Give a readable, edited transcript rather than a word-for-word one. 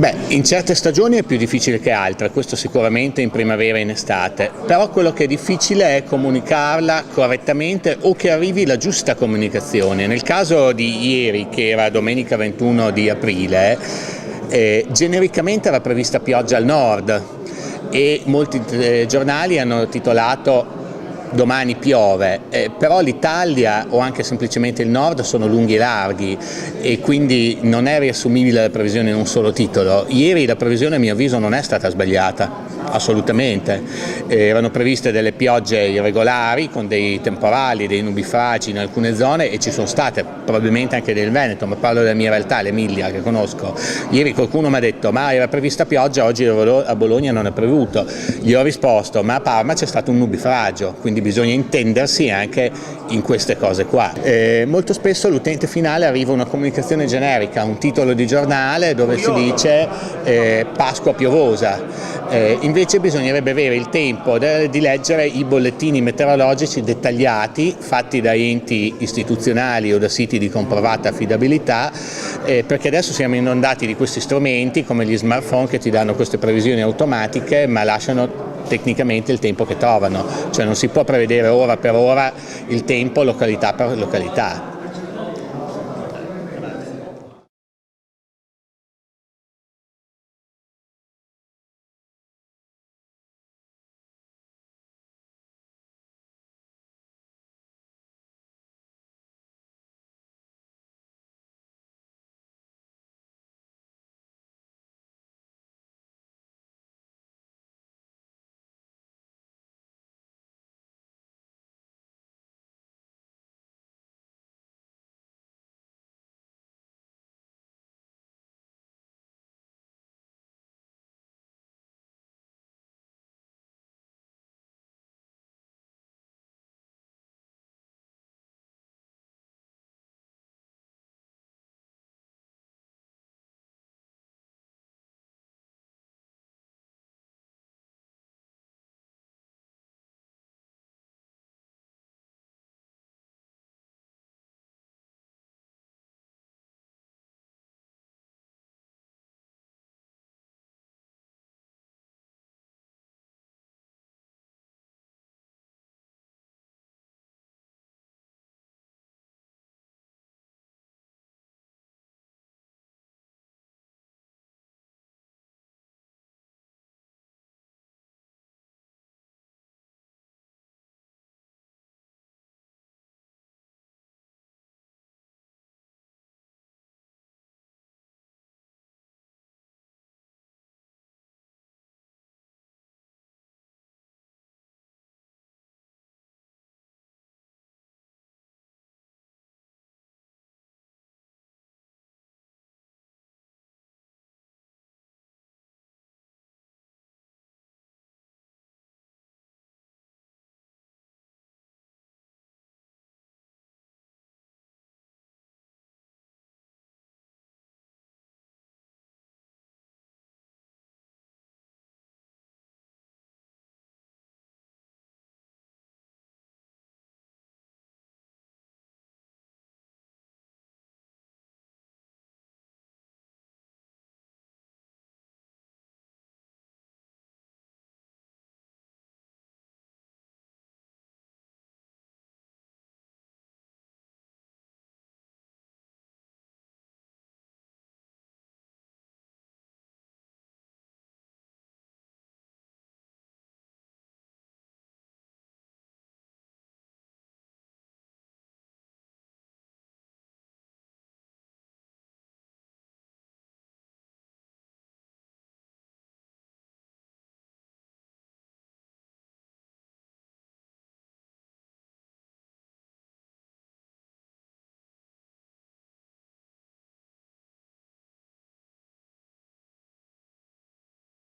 Beh, in certe stagioni è più difficile che altre, questo sicuramente in primavera e in estate, però quello che è difficile è comunicarla correttamente o che arrivi la giusta comunicazione. Nel caso di ieri, che era domenica 21 di aprile, genericamente era prevista pioggia al nord e molti giornali hanno titolato domani piove, però l'Italia o anche semplicemente il nord sono lunghi e larghi e quindi non è riassumibile la previsione in un solo titolo. Ieri la previsione a mio avviso non è stata sbagliata, assolutamente. Erano previste delle piogge irregolari con dei temporali, dei nubifragi in alcune zone e ci sono state, probabilmente anche del Veneto, ma parlo della mia realtà, l'Emilia che conosco. Ieri qualcuno mi ha detto ma era prevista pioggia, oggi a Bologna non è prevuto. Gli ho risposto ma a Parma c'è stato un nubifragio, quindi bisogna intendersi anche in queste cose qua. Molto spesso l'utente finale arriva una comunicazione generica, un titolo di giornale dove si dice Pasqua piovosa. Invece bisognerebbe avere il tempo di leggere i bollettini meteorologici dettagliati fatti da enti istituzionali o da siti di comprovata affidabilità, perché adesso siamo inondati di questi strumenti come gli smartphone che ti danno queste previsioni automatiche ma lasciano tecnicamente il tempo che trovano, cioè non si può prevedere ora per ora il tempo località per località.